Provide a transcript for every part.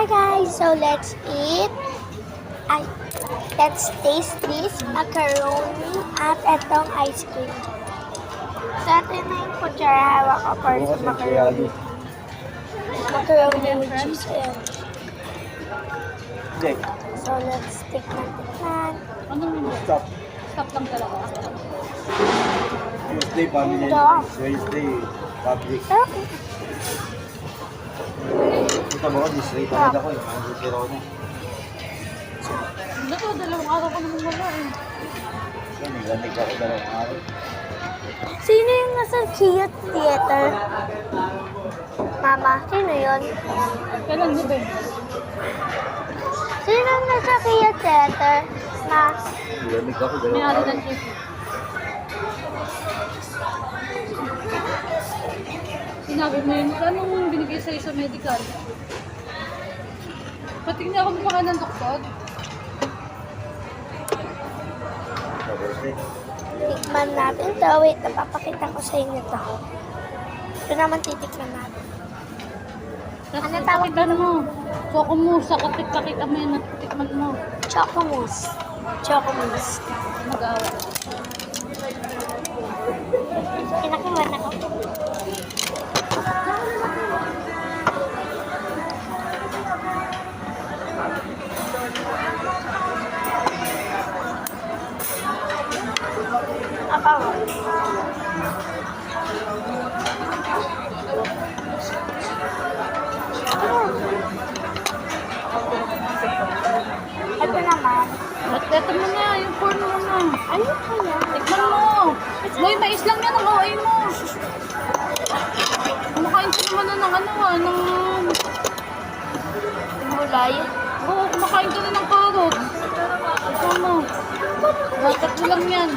Hi guys, so let's eat. Let's taste this macaroni at etong ice cream. So ito na yung kutsara hawak ko para sa macaroni. Macaroni with cheese. Ayan. Hindi. So let's tikman. Anong Stop. stop lang talaga? Tuesday, family. Stop. Wednesday, public. Okay. Kita mo ko, distraight agad ako eh. Ang zero na. Ito, dalawang araw ko naman wala eh. Yan, nilanig ako dalawang araw. Sino yung nasa Kia Theater? Mama, sino yun? Kailan di ba? Sino yung nasa Kia Theater? Ma? Nilanig ako May dalawang ari araw. ng chip. Sinabi mo yun, anong binigay sa'yo sa medical? Pati na ako kumakain ng doktor. Thursday. Tikman natin to. Wait, napapakita ko sa inyo to. Ito naman titikman natin. Tapos Ano tawag ipakita mo. Choco mousse, pakita mo yun at tikman mo. Choco mousse. Choco mousse. Mag-awa. Kinakiwan ako. Apa? Ito naman. At eto mo na, yung corn mo na. Ano kaya? Tikman mo. Boy, mais lang yan ang OA mo. Kumakain ka naman na ng ano ng... Gulay. Oo, kumakain ka na ng carrot. Ito mo. Tatlo lang yan.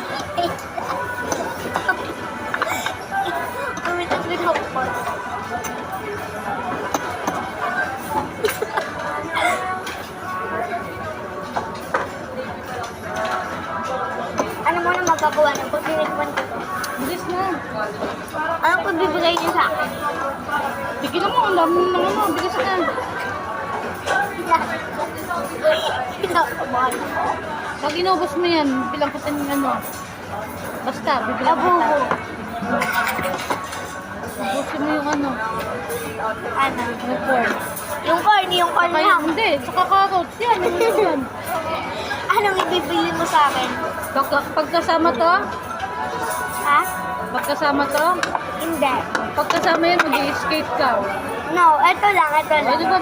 Kami tatlo ako po. Ano mo na magagawa ng pag-inikman ko to? Bilis na. Anong pagbibigay niyo sa akin? Tigilan mo, ang dami ng ano. Bilis na. Kinakabahan ako. Pag inubos mo yan, bilang kita ng ano. Basta, bibilang Labubo. kita. Ubusin mo yung ano. Ano? Yung corn. Yung corn Kaya, lang. hindi. Saka carrot. Yan, yan. Anong ibibili mo sa akin? Pagkasama to, Ha? pagkasama to, Hindi. pagkasama yan, mag-i-escape ka. No, ito lang, ito O, lang. di ba,